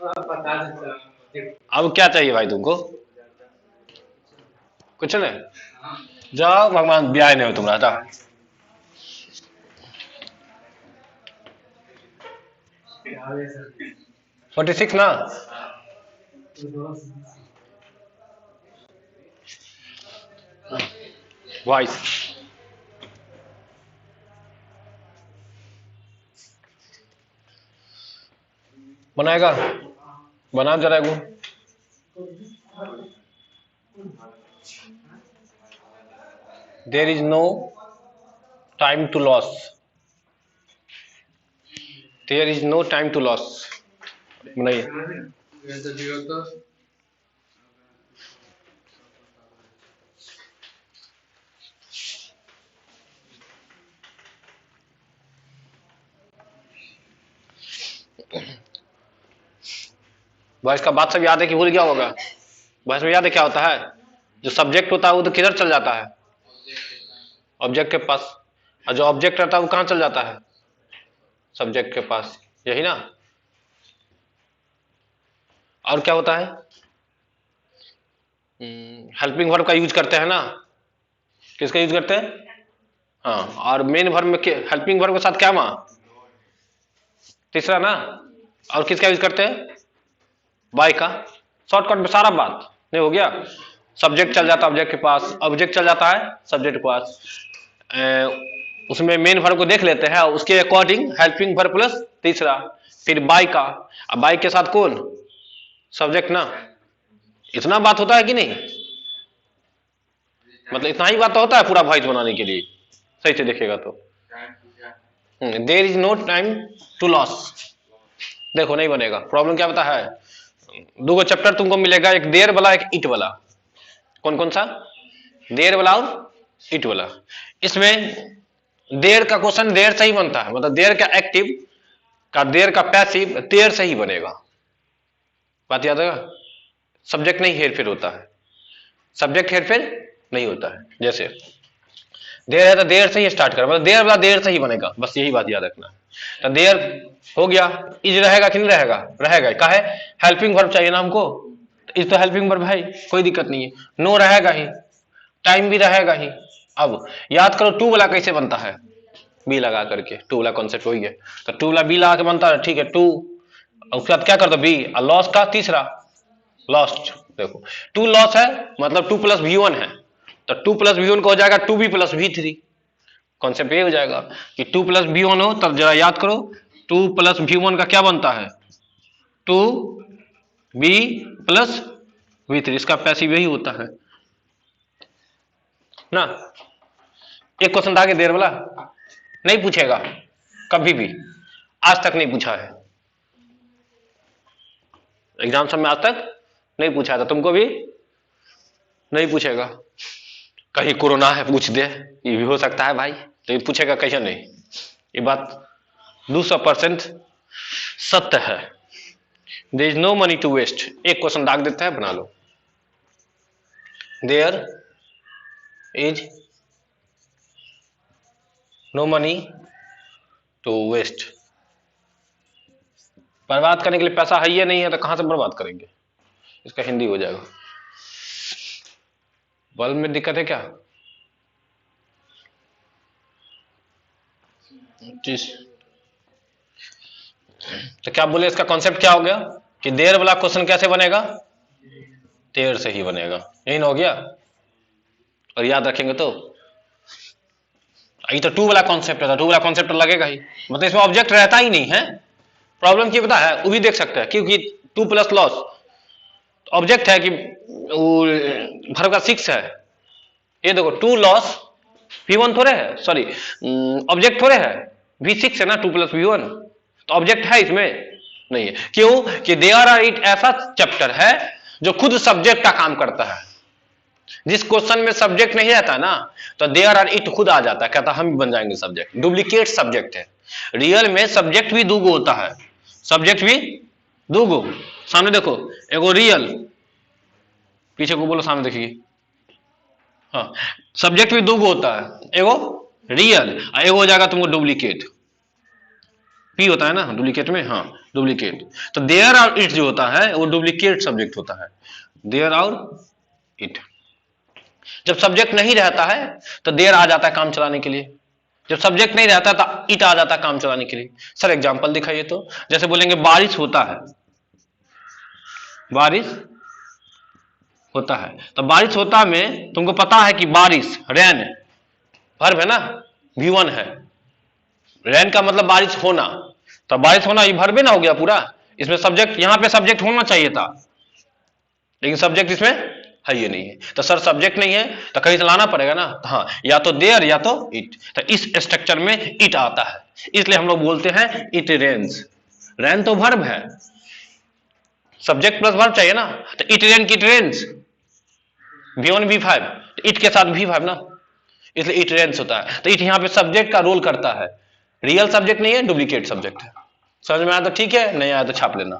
अब क्या चाहिए भाई तुमको? कुछ नहीं, जाओ भगवान ब्याह नहीं हो तुम्हारा, जाओ। 46 ना? वॉइस बनाएगा, बना जरा एगो। There is no time to lose, there is no time to lose. बनाइए। वॉइस का बात सब याद है कि भूल गया होगा? वॉइस में याद है क्या होता है? जो सब्जेक्ट होता है वो तो किधर चल जाता है? ऑब्जेक्ट के पास। और जो ऑब्जेक्ट रहता है वो कहां चल जाता है? सब्जेक्ट के पास, यही ना? और क्या होता है? हेल्पिंग वर्ब का यूज करते हैं ना? किसका यूज करते हैं? हाँ, और मेन वर्ब में हेल्पिंग वर्ब के साथ क्या मां? तीसरा ना? और किसका यूज करते हैं? बाय का। शॉर्टकट में सारा बात नहीं हो गया? सब्जेक्ट चल जाता है ऑब्जेक्ट के पास, ऑब्जेक्ट चल जाता है सब्जेक्ट के पास, उसमें मेन वर्ब को देख लेते हैं, उसके अकॉर्डिंग हेल्पिंग वर्ब प्लस तीसरा, फिर बाय का। अब बाय के साथ कौन? सब्जेक्ट ना? इतना बात होता है कि नहीं? मतलब इतना ही बात तो होता है पूरा वॉइस बनाने के लिए, सही से देखिएगा तो। There is no time to lose, देखो नहीं बनेगा। प्रॉब्लम क्या बता है? दो चैप्टर तुमको मिलेगा, एक देर वाला एक इट वाला। कौन कौन सा? देर वाला और इट वाला। इसमें देर का क्वेश्चन देर से ही बनता है, मतलब देर का एक्टिव का, देर का पैसिव देर से ही बनेगा। बात याद है? सब्जेक्ट नहीं हेर फेर होता है, सब्जेक्ट हेर फेर नहीं होता है। जैसे देर है तो देर से ही स्टार्ट कर, मतलब देर वाला देर से ही बनेगा, बस यही बात याद रखना। तो देर हो गया, इज रहेगा कि नहीं रहेगा? रहेगा। का है? हेल्पिंग वर्ब चाहिए ना हमको, इज तो हेल्पिंग वर्ब है, कोई दिक्कत नहीं है। नो रहेगा ही, टाइम भी रहेगा ही। अब याद करो टू वाला कैसे बनता है? बी लगा करके, टू वाला कॉन्सेप्ट वही है। तो टू वाला बी लगा के बनता है, ठीक है। टू, उसके बाद क्या कर दो? बी, और लॉस्ट का तीसरा, लॉस्ट। देखो टू लॉस है, मतलब टू प्लस वी वन है, तो टू प्लस वी वन का हो जाएगा to be plus V three. Concept ये हो जाएगा कि टू प्लस वी वन हो, तब जरा याद करो टू प्लस वी वन का क्या बनता है? To be plus V three, इसका पैसिव यही होता है ना। एक क्वेश्चन था कि देर वाला नहीं पूछेगा कभी भी, आज तक नहीं पूछा है एग्जाम सब में, आज तक नहीं पूछा था, तुमको भी नहीं पूछेगा। कहीं कोरोना है पूछ दे, ये भी हो सकता है भाई, तो ये पूछेगा कैसे नहीं? ये बात 200% सत्य है। There is no money to waste. एक क्वेश्चन दाग देता है, बना लो। There is no money to waste. बर्बाद करने के लिए पैसा है ही नहीं है, तो कहां से बर्बाद करेंगे? इसका हिंदी हो जाएगा। बल्ब में दिक्कत है क्या? तो क्या बोले, इसका कॉन्सेप्ट क्या हो गया कि देर वाला क्वेश्चन कैसे बनेगा? देर से ही बनेगा, यही ना हो गया? और याद रखेंगे तो ये तो टू वाला कॉन्सेप्ट है, टू वाला कॉन्सेप्ट लगेगा ही, मतलब इसमें ऑब्जेक्ट रहता ही नहीं है। प्रॉब्लम क्या पता है? वो भी देख सकते हैं, क्योंकि टू प्लस लॉस ऑब्जेक्ट है कि वर्ब का सिक्स है। ये देखो टू लॉस वी वन थोड़े है, सॉरी ऑब्जेक्ट थोड़े है, वी सिक्स है ना, टू प्लस वी वन, तो ऑब्जेक्ट है इसमें नहीं है। क्यों? कि देयर आर इट ऐसा चैप्टर है जो खुद सब्जेक्ट का काम करता है। जिस क्वेश्चन में सब्जेक्ट नहीं रहता ना, तो देयर आर इट खुद आ जाता है, कहता हम भी बन जाएंगे सब्जेक्ट। डुप्लीकेट सब्जेक्ट है। रियल में सब्जेक्ट भी दूगो होता है, सब्जेक्ट भी दूगो। सामने देखो, एगो रियल, पीछे को बोलो, सामने देखिए। हाँ, सब्जेक्ट भी दूगो होता है, एगो रियल और एगो हो जाएगा तुमको डुप्लीकेट। पी होता है ना डुप्लीकेट में, हाँ डुप्लीकेट। तो देयर और इट जो होता है वो डुप्लीकेट सब्जेक्ट होता है, देयर और इट। जब सब्जेक्ट नहीं रहता है तो देयर आ जाता है काम चलाने के लिए, जब सब्जेक्ट नहीं रहता तो इट आ जाता है काम चलाने के लिए। सर एग्जांपल दिखाइए तो, जैसे बोलेंगे बारिश होता है, बारिश होता है, तो बारिश होता में तुमको पता है कि बारिश रेन वर्ब है ना, V1 है, रेन का मतलब बारिश होना, तो बारिश होना ये वर्ब ना हो गया पूरा, इसमें सब्जेक्ट, यहां पे सब्जेक्ट होना चाहिए था लेकिन सब्जेक्ट इसमें है ये नहीं है, तो सर सब्जेक्ट नहीं है तो कहीं से लाना पड़ेगा ना, तो हाँ या तो देयर या तो इट, तो इस स्ट्रक्चर में इट आता है, इसलिए हम लोग बोलते हैं इट रेन्स। रेन तो वर्ब है, सब्जेक्ट प्लस वर्ब चाहिए ना, तो इट रेन की इट रेन्स, V1 V5, तो इट के साथ V5 ना, इसलिए इट रेन्स होता है। तो इट यहां पे सब्जेक्ट का रोल करता है, रियल सब्जेक्ट नहीं है, डुप्लीकेट सब्जेक्ट है। समझ में आया तो ठीक है, नहीं आया तो छाप लेना,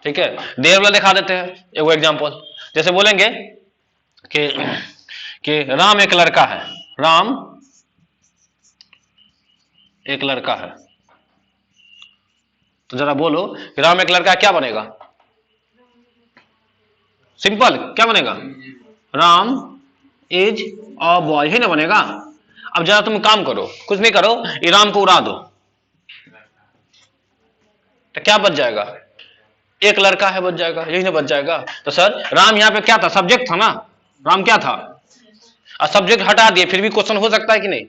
ठीक है। देयर वाला दिखा देते हैं एक एग्जांपल, जैसे बोलेंगे कि राम एक लड़का है, राम एक लड़का है, तो जरा बोलो कि राम एक लड़का क्या बनेगा, सिंपल क्या बनेगा, राम इज अ बॉय ही ना बनेगा। अब जरा तुम काम करो, कुछ नहीं करो, ये राम को उड़ा दो तो क्या बच जाएगा, एक लड़का है बच जाएगा, यही ना बच जाएगा। तो सर राम यहाँ पे क्या था, सब्जेक्ट था ना, राम क्या था, और सब्जेक्ट हटा दिए फिर भी क्वेश्चन हो सकता है कि नहीं।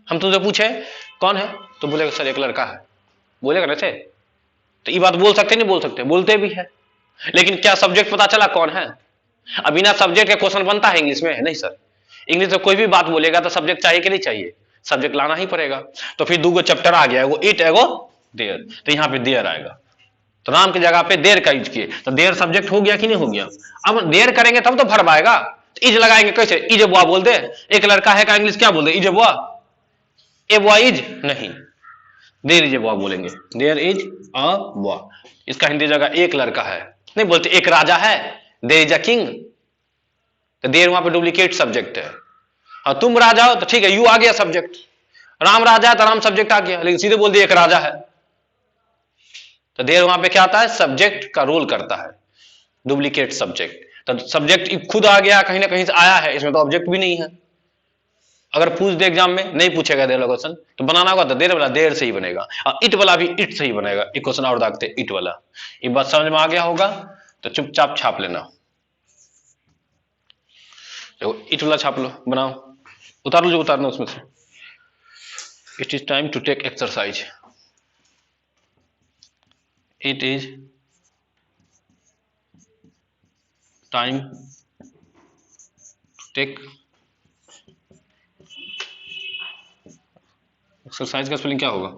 हम तुझे पूछे कौन है तो बोलेगा सर एक लड़का है, बोलेगा ना, तो ये बात बोल सकते नहीं बोल सकते, बोलते भी है, लेकिन क्या सब्जेक्ट पता चला कौन है। अब बिना सब्जेक्ट का क्वेश्चन बनता है इंग्लिश में, नहीं सर, इंग्लिश में कोई भी बात बोलेगा तो सब्जेक्ट चाहिए कि नहीं चाहिए, सब्जेक्ट लाना ही पड़ेगा। तो फिर दो चैप्टर आ गया, एगो इट एगो देयर, तो यहाँ पे देयर आएगा, तो राम की जगह पे देर का यूज किए, तो देर सब्जेक्ट हो गया कि नहीं हो गया। अब देर करेंगे तब तो वर्ब आएगा, तो इज लगाएंगे कैसे, इज ए बुआ बोल दे, एक लड़का है का इंग्लिश क्या बोल दे, इज ए बुआ, ए बुआ इज नहीं, देर इज ए बुआ बोलेंगे, देर इज अ बुआ। इसका हिंदी जगह एक लड़का है नहीं बोलते, एक राजा है, देर इज अ किंग, तो देर वहां पे डुप्लीकेट सब्जेक्ट है। और तुम राजा हो तो ठीक है, यू आ गया सब्जेक्ट, राम राजा है तो राम सब्जेक्ट आ गया, लेकिन सीधे बोल दिए एक राजा है, तो देर वहां पे क्या आता है, सब्जेक्ट का रोल करता है, डुप्लीकेट सब्जेक्ट। तो सब्जेक्ट खुद आ गया, कहीं ना कहीं से आया है, इसमें तो ऑब्जेक्ट भी नहीं है। अगर पूछ दे एग्जाम में, नहीं पूछेगा देर वाला क्वेश्चन, तो बनाना होगा तो देर वाला देर से ही बनेगा, और इट वाला भी इट से ही बनेगा। एक क्वेश्चन और दागते इट वाला, ये बात समझ में आ गया होगा तो चुपचाप छाप लेना, इट वाला छाप लो, बनाओ, उतार लो जो उतारना उसमें से। It is time to take exercise, it is time to take exercise का स्पेलिंग क्या होगा,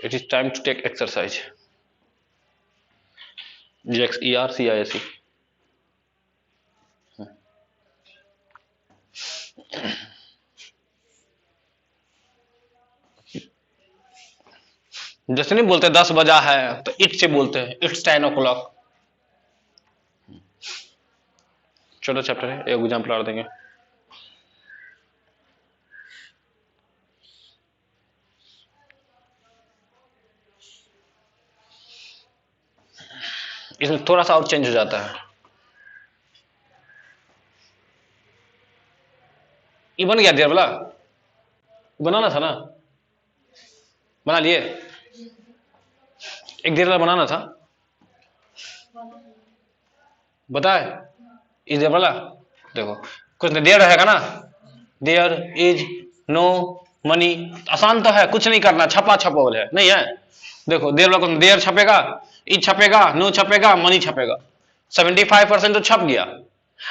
it is time to take exercise, GXERCISE। जैसे नहीं बोलते 10 बजा है तो इट से बोलते हैं, इट्स 10 o'clock। छोटा चैप्टर है, एक एग्जाम्पल और देंगे। इसमें थोड़ा सा और चेंज हो जाता है, ये बन गया देर वाला, बनाना था ना, बना लिए, एक देर वाला बनाना था, बताए इस देर वाला, देखो कुछ नहीं देर रहेगा ना, देयर इज नो मनी, आसान तो है, कुछ नहीं करना, छपा छपोल है नहीं है। देखो देर वाला को देर छपेगा, इज छपेगा, नो छपेगा, मनी छपेगा, 75% तो छप गया।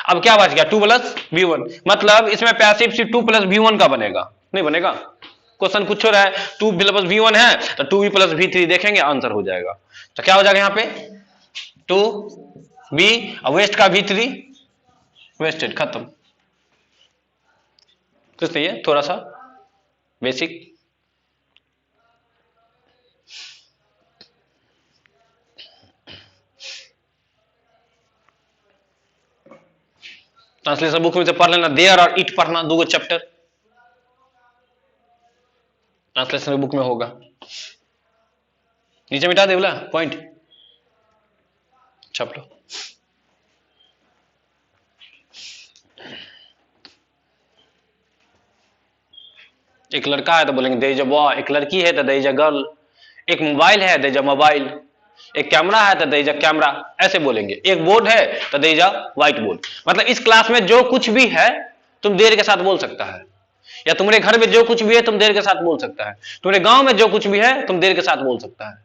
अब क्या बच गया, 2 प्लस V1, मतलब इसमें पैसिव सिर्फ 2 प्लस V1 का बनेगा, नहीं बनेगा। क्वेश्चन कुछ हो रहा है, 2 प्लस V1 है तो 2V प्लस V3 देखेंगे, आंसर हो जाएगा। तो क्या हो जाएगा यहाँ पे 2B, वेस्ट का V3 वेस्टेड, खत्म। कुछ नहीं है, थोड़ा सा बेसिक। ट्रांसलेशन बुक में से पढ़ लेना, देयर और इट पढ़ना, 2 चैप्टर, ट्रांसलेशन बुक में होगा, नीचे मिटा दे बोला पॉइंट, छाप लो। एक लड़का है तो बोलेंगे देयर इज अ बॉय, एक लड़की है तो देयर इज अ गर्ल, एक मोबाइल है देयर इज अ मोबाइल, एक कैमरा है तो देयर इज अ कैमरा, ऐसे बोलेंगे। एक बोर्ड है तो there is a white board. मतलब इस क्लास में जो कुछ भी है तुम देर के साथ बोल सकता है, या तुम्हारे घर में जो कुछ भी है तुम देर के साथ बोल सकता है, तुम्हारे गांव में जो कुछ भी है तुम देर के साथ बोल सकता है,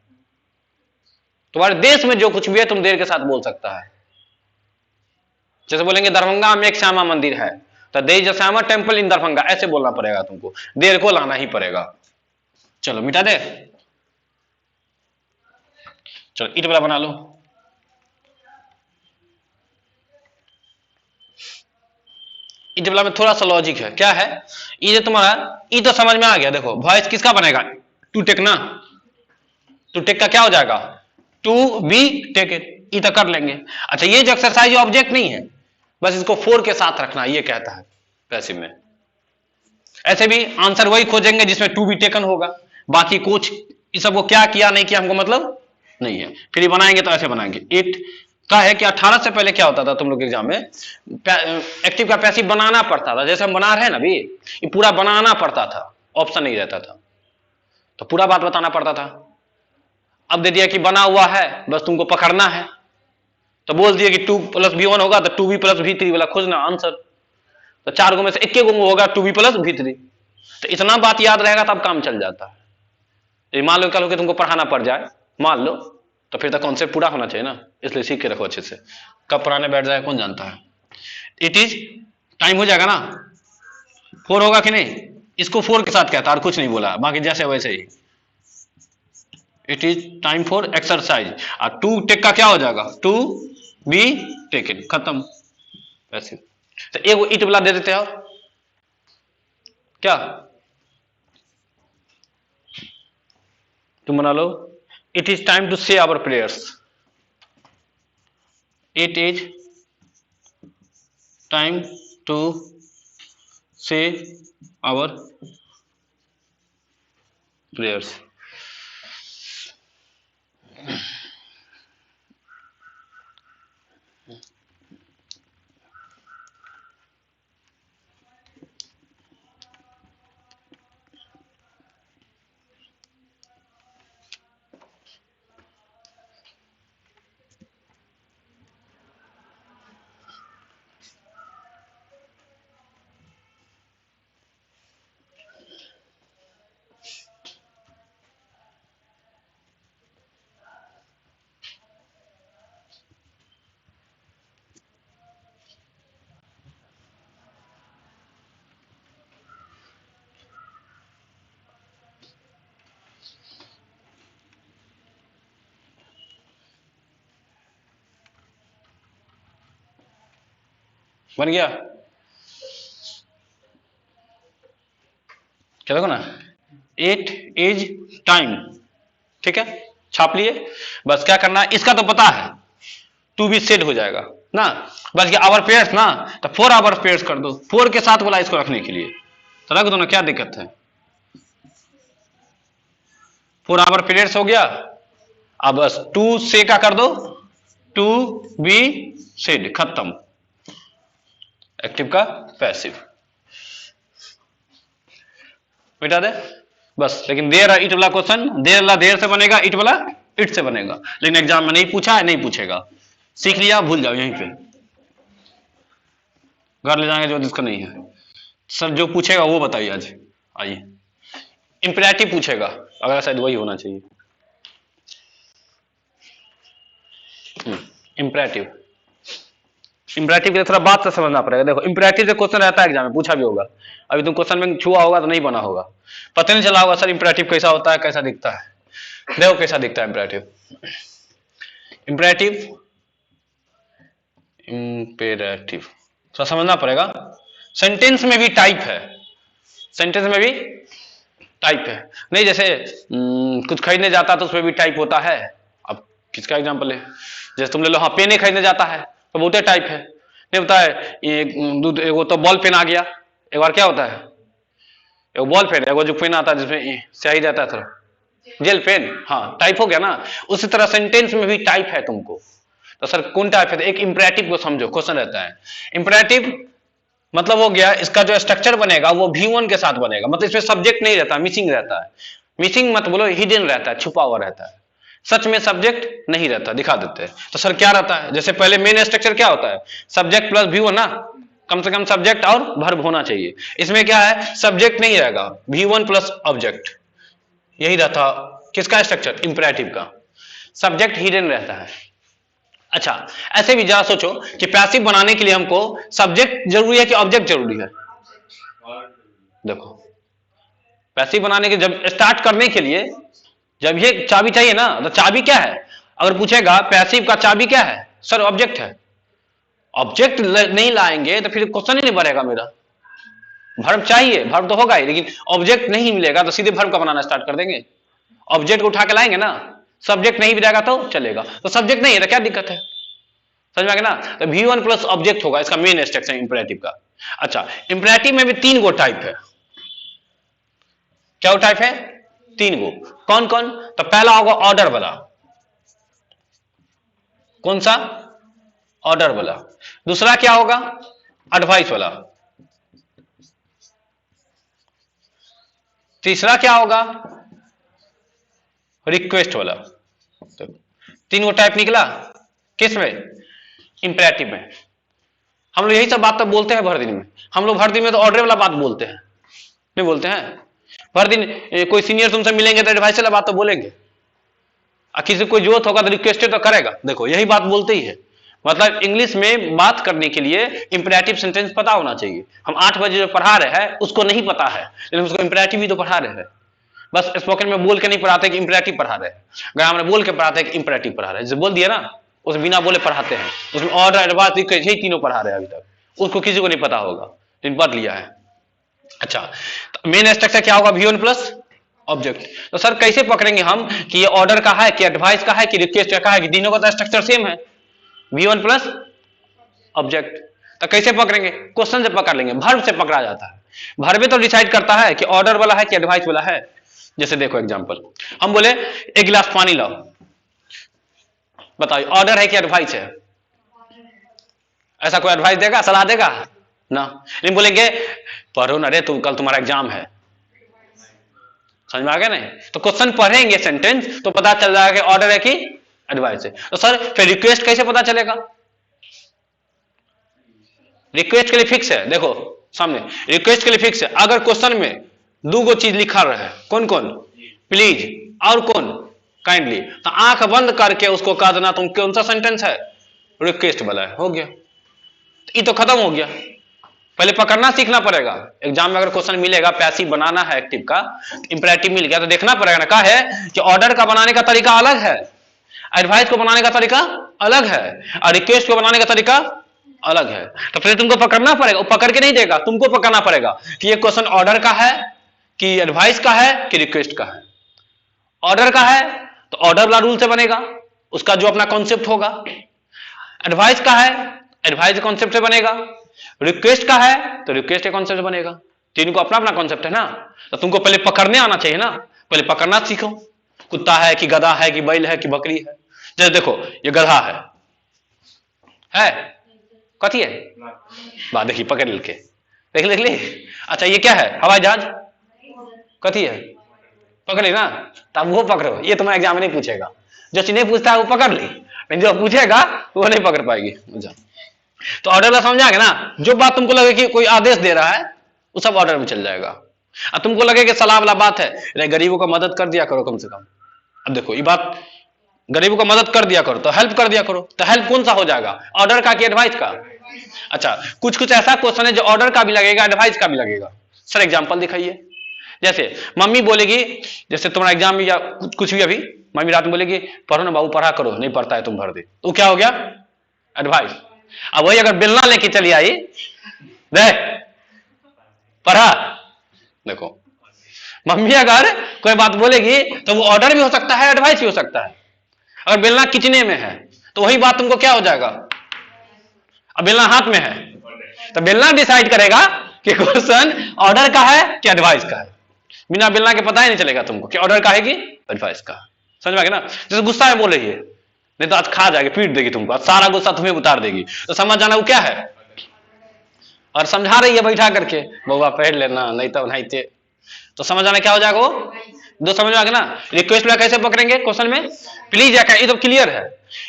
तुम्हारे देश में जो कुछ भी है तुम देर के साथ बोल सकता है। जैसे बोलेंगे दरभंगा में एक श्यामा मंदिर है तो there is a Shyama temple in Darbhanga, ऐसे बोलना पड़ेगा तुमको, देर को लाना ही पड़ेगा। चलो मिटा दे, चलो ईट वाला बना लो। ईट वाला में थोड़ा सा लॉजिक है, क्या है, ये तुम्हारा ई तो समझ में आ गया। देखो वॉइस किसका बनेगा, टू टेक ना, टू टेक का क्या हो जाएगा, टू बी टेकन, ई तो कर लेंगे। अच्छा ये जो एक्सरसाइज ऑब्जेक्ट नहीं है, बस इसको फोर के साथ रखना, ये कहता है पैसिव में। ऐसे भी आंसर वही खोजेंगे जिसमें टू बी टेकन होगा, बाकी कुछ इस सबको क्या किया नहीं किया हमको मतलब नहीं है। फिर ये बनाएंगे तो ऐसे बनाएंगे। इट का है कि 18 से पहले क्या होता था तुम लोग एग्जाम में, एक्टिव का पैसिव बनाना पड़ता था, जैसे हम बना रहे हैं ना अभी, ये पूरा बनाना पड़ता था, ऑप्शन नहीं रहता था, तो पूरा बात बताना पड़ता था। अब दे दिया कि बना हुआ है, बस तुमको पकड़ना है, तो बोल दिया कि 2 + b1 होगा तो 2b + v3 वाला खोजना आंसर, तो 4 गो में से 1 गो होगा 2b + v3, तो इतना बात याद रहेगा तब काम चल जाता है। मान लो कल हो के तुमको पढ़ाना पड़ जाए, मान लो, तो फिर तो कॉन्सेप्ट पूरा होना चाहिए ना, इसलिए सीख के रखो अच्छे से, कब पढ़ाने बैठ जाए कौन जानता है। इट इज टाइम हो जाएगा ना, 4 होगा कि नहीं, इसको 4 के साथ कहता है और कुछ नहीं बोला, बाकी जैसे वैसे ही। It is time for exercise, और टू टेक का क्या हो जाएगा, टू बी टेकन, खत्म वैसे। तो एक इट वाला दे देते हो क्या, तुम बना लो। It is time to say our prayers, it is time to say our prayers. बन गया, क्या देखो ना, इट इज टाइम, ठीक है, छाप लिए। बस क्या करना है, इसका तो पता है, टू बी सेड हो जाएगा ना, बस ये आवर पेयर्स ना, तो 4 आवर पेयर्स कर दो, 4 के साथ बोला इसको रखने के लिए, तो रख दो ना, क्या दिक्कत है, 4 आवर पीरियड्स हो गया। अब बस 2 से का कर दो, टू बी सेड, खत्म, एक्टिव का पैसिव मिटा दे बस। लेकिन देर इट वाला क्वेश्चन, देर वाला देर से बनेगा, इट वाला इट से बनेगा, लेकिन एग्जाम में नहीं पूछा है, नहीं पूछेगा, सीख लिया, भूल जाओ, यहीं पे घर ले जाएंगे जो जिसका नहीं है। सर जो पूछेगा वो बताइए आज, आइए इंपरेटिव पूछेगा, अगर शायद वही होना चाहिए, इंपरेटिव। इंपरेटिव के थोड़ा बात से समझना पड़ेगा। देखो इंपरेटिव से क्वेश्चन रहता है एग्जाम में, पूछा भी होगा, अभी तुम क्वेश्चन में छुआ होगा तो नहीं बना होगा, पता नहीं चला होगा सर इंपरेटिव कैसा होता है, कैसा दिखता है। देखो कैसा दिखता है इंपरेटिव, इंपरेटिव, इंपेरेटिव थोड़ा समझना पड़ेगा। सेंटेंस में भी टाइप है, सेंटेंस में भी टाइप है, नहीं जैसे कुछ खरीदने जाता तो उसमें भी टाइप होता है। अब किसका एग्जांपल है, जैसे तुम ले लो, हाँ पेन खरीदने जाता है तो बहुते टाइप है, नहीं होता है, ये वो तो बॉल पेन आ गया, एक बार क्या होता है, एक बॉल पेन, एगो जो पेन आता है जिसमें स्याही रहता है थोड़ा, जेल पेन, हाँ टाइप हो गया ना। उसी तरह सेंटेंस में भी टाइप है तुमको। तो सर कौन टाइप है? एक इंपरेटिव को समझो, क्वेश्चन रहता है इंपरेटिव मतलब हो गया इसका जो स्ट्रक्चर बनेगा वो V1 के साथ बनेगा, मतलब इसमें सब्जेक्ट नहीं रहता, मिसिंग रहता है। मिसिंग मत बोलो, हिडन रहता है, छुपा हुआ रहता है। सच में सब्जेक्ट नहीं रहता, दिखा देते हैं। तो सर क्या रहता है? जैसे पहले मेन स्ट्रक्चर क्या होता है? सब्जेक्ट प्लस V1 ना, कम से कम सब्जेक्ट और वर्ब होना चाहिए। इसमें क्या है? सब्जेक्ट नहीं रहेगा, V1 प्लस ऑब्जेक्ट, यही रहता किसका स्ट्रक्चर? इंपरेटिव का। सब्जेक्ट हिडन रहता है। अच्छा, ऐसे भी जरा सोचो कि पैसिव बनाने के लिए हमको सब्जेक्ट जरूरी है कि ऑब्जेक्ट जरूरी है? देखो, पैसिव बनाने के जब स्टार्ट करने के लिए जब ये चाबी चाहिए ना, तो चाबी क्या है? अगर पूछेगा पैसिव का चाबी क्या है, सर ऑब्जेक्ट है। ऑब्जेक्ट नहीं लाएंगे तो फिर क्वेश्चन ही नहीं बढ़ेगा मेरा। वर्ब चाहिए, वर्ब तो होगा ही, लेकिन ऑब्जेक्ट नहीं मिलेगा तो सीधे वर्ब का बनाना स्टार्ट कर देंगे। ऑब्जेक्ट को उठा के लाएंगे ना, सब्जेक्ट नहीं भी रहेगा तो चलेगा। तो सब्जेक्ट नहीं है तो क्या दिक्कत है? समझ में आ गया ना? तो V1 प्लस ऑब्जेक्ट होगा इसका मेन स्ट्रक्चर इंपरेटिव का। अच्छा, इंपरेटिव में भी 3 गो टाइप है। क्या टाइप है? 3 गो। कौन कौन? तो पहला होगा ऑर्डर वाला। कौन सा? ऑर्डर वाला। दूसरा क्या होगा? एडवाइस वाला। तीसरा क्या होगा? रिक्वेस्ट वाला। तो 3 गो टाइप निकला किस में? इंपरेटिव में। हम लोग यही सब बात तो बोलते हैं भर दिन में। हम लोग भर दिन में तो ऑर्डर वाला बात बोलते हैं, नहीं बोलते हैं? भर दिन कोई सीनियर तुमसे मिलेंगे तो एडवाइस वाला बात तो बोलेंगे, किसी कोई जरूरत होगा तो रिक्वेस्ट तो करेगा। देखो यही बात बोलते ही है। मतलब इंग्लिश में बात करने के लिए इंपरेटिव सेंटेंस पता होना चाहिए। हम 8 बजे जो पढ़ा रहे हैं उसको नहीं पता है, लेकिन उसको इंपरेटिव भी तो पढ़ा रहे हैं। बस स्पोकन में बोल के नहीं पढ़ाते कि इंपरेटिव पढ़ा रहे हैं, ग्रामर में बोल के पढ़ाते हैं कि इंपरेटिव पढ़ा रहे हैं। जैसे बोल दिया ना, उस बिना बोले पढ़ाते हैं, उसमें ऑर्डर एडवांस रिक्वेस्ट यही तीनों पढ़ा रहे हैं अभी तक, उसको किसी को नहीं पता होगा, लेकिन पढ़ लिया है। अच्छा, तो मेन स्ट्रक्चर क्या होगा? V1 plus object. तो सर कैसे पकड़ेंगे हम कि ये ऑर्डर का है कि एडवाइस का है कि रिक्वेस्ट का है, कि तीनों का तो स्ट्रक्चर सेम है, V1 प्लस ऑब्जेक्ट। तो कैसे पकड़ेंगे? क्वेश्चन से पकड़ लेंगे, वर्ब से पकड़ा जाता है। वर्ब तो डिसाइड करता है कि ऑर्डर वाला है कि एडवाइस वाला है। जैसे देखो एग्जांपल, हम बोले 1 गिलास पानी लाओ, बताओ ऑर्डर है कि एडवाइस है? ऐसा कोई एडवाइस देगा, सलाह देगा ना? लेकिन बोलेंगे पढ़ो ना रे तुम, कल तुम्हारा एग्जाम है। समझ में आ गया नहीं? तो क्वेश्चन पढ़ेंगे सेंटेंस तो पता चल जाएगा कि ऑर्डर है कि एडवाइस है। तो सर फिर रिक्वेस्ट कैसे पता चलेगा? रिक्वेस्ट के लिए फिक्स है, देखो सामने रिक्वेस्ट के लिए फिक्स है। अगर क्वेश्चन में 2 गो चीज लिखा रहे, कौन कौन? प्लीज और कौन? काइंडली। तो आंख बंद करके उसको कह देना तुम कौन सा सेंटेंस है? रिक्वेस्ट वाला है, हो गया। ये तो खत्म हो गया। पहले पकड़ना सीखना पड़ेगा। एग्जाम में अगर क्वेश्चन मिलेगा पैसिव बनाना है एक्टिव का, इंपरेटिव मिल गया तो देखना पड़ेगा ना, क्या है कि ऑर्डर का बनाने का तरीका अलग है, एडवाइस को बनाने का तरीका अलग है, और रिक्वेस्ट को बनाने का तरीका अलग है। तो फिर तुमको पकड़ना पड़ेगा, वो पकड़ के नहीं देगा, तुमको पकड़ना पड़ेगा कि ये क्वेश्चन ऑर्डर का है कि एडवाइस का है कि रिक्वेस्ट का है। ऑर्डर का है तो ऑर्डर वाला रूल से बनेगा, उसका जो अपना कॉन्सेप्ट होगा। एडवाइस का है, एडवाइस कॉन्सेप्ट से बनेगा। रिक्वेस्ट का है तो रिक्वेस्ट के कॉन्सेप्ट से बनेगा। तीन को अपना अपना कॉन्सेप्ट है ना। तो तुमको पहले पकड़ने आना चाहिए ना, पहले पकड़ना सीखो। कुत्ता है कि गधा है कि बैल है कि बकरी है। जैसे देखो ये गधा है कथी है? बात देखिए पकड़ के देख ली। अच्छा ये क्या है? हवाई जहाज। कथी है? पकड़ ली ना, तब वो पकड़ो। ये तुम्हारा एग्जाम में नहीं पूछेगा, जो चीज नहीं पूछता है वो पकड़ ली, लेकिन जो पूछेगा वो नहीं पकड़ पाएगी। तो ऑर्डर में समझ आ गया ना। जो बात तुमको लगे कि कोई आदेश दे रहा है वो सब ऑर्डर में चल जाएगा। अब तुमको लगे कि सलाह वाला बात है, गरीबों का मदद कर दिया करो कम से कम। अब देखो ये बात, गरीबों का मदद कर दिया करो तो हेल्प कर दिया करो, तो हेल्प कौन सा हो जाएगा? ऑर्डर का कि एडवाइस का? अच्छा कुछ ऐसा क्वेश्चन है जो ऑर्डर का भी लगेगा एडवाइस का भी लगेगा। सर एग्जांपल दिखाइए। जैसे मम्मी बोलेगी, जैसे तुम्हारा एग्जाम में या कुछ भी, अभी मम्मी रात में बोलेगी पढ़ो ना बाबू, पढ़ा करो, नहीं पढ़ता है तुम भर दे, तो क्या हो गया? एडवाइस। अब वही अगर बेलना लेके चली आई, देख पढ़ा, देखो मम्मी अगर कोई बात बोलेगी तो वो ऑर्डर भी हो सकता है एडवाइस भी हो सकता है। अगर बेलना किचने में है तो वही बात तुमको क्या हो जाएगा? अब बेलना हाथ में है तो बेलना डिसाइड करेगा कि क्वेश्चन ऑर्डर का है कि एडवाइस का है। बिना बिलना के पता ही नहीं चलेगा तुमको कि ऑर्डर का है कि एडवाइस का। समझ में आ गया ना? जैसे गुस्सा में बोल रही है, नहीं तो आज खा जाएगी, पीट देगी तुमको, आज सारा गुस्सा तुम्हें उतार देगी, तो समझ जाना वो क्या है। और समझा रही है बैठा करके, बउआ पढ़ लेना नहीं तो नहीं थे, तो समझ आना क्या हो जाएगा वो। दो समझ में आ गया ना? रिक्वेस्ट में कैसे पकड़ेंगे क्वेश्चन में, प्लीज या ये तो क्लियर है।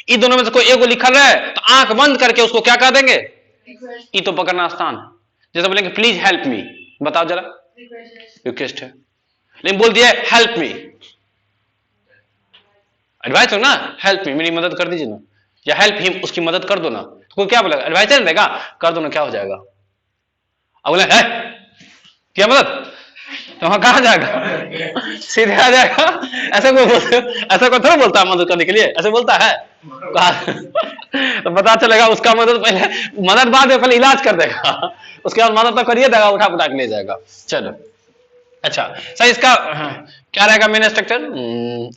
ये दोनों में से कोई एक लिखल है तो आंख बंद करके उसको क्या कह देंगे, ये तो पकड़ना आसान है। जैसे बोलेंगे प्लीज हेल्प मी, बताओ जरा, रिक्वेस्ट है, लेकिन बोल दिया हेल्प मी, एडवाइस हो ना, हेल्प मी मेरी मदद कर दीजिए ना, या हेल्प हिम उसकी मदद कर दो ना, तो कोई क्या बोलेगा, एडवाइस नहीं देगा, कर दो ना, क्या हो जाएगा। अब बोले क्या मदद, तो वहां कहा जाएगा, सीधे आ जाएगा। ऐसा कोई थोड़ा बोलता है मदद करने के लिए, ऐसे बोलता है तो पता चलेगा उसका मदद पहले, मदद बाद में, पहले इलाज कर देगा, उसके बाद मदद तो करिए देगा, उठा पुठा के ले जाएगा। चलो अच्छा सर, इसका क्या रहेगा मेन स्ट्रक्चर।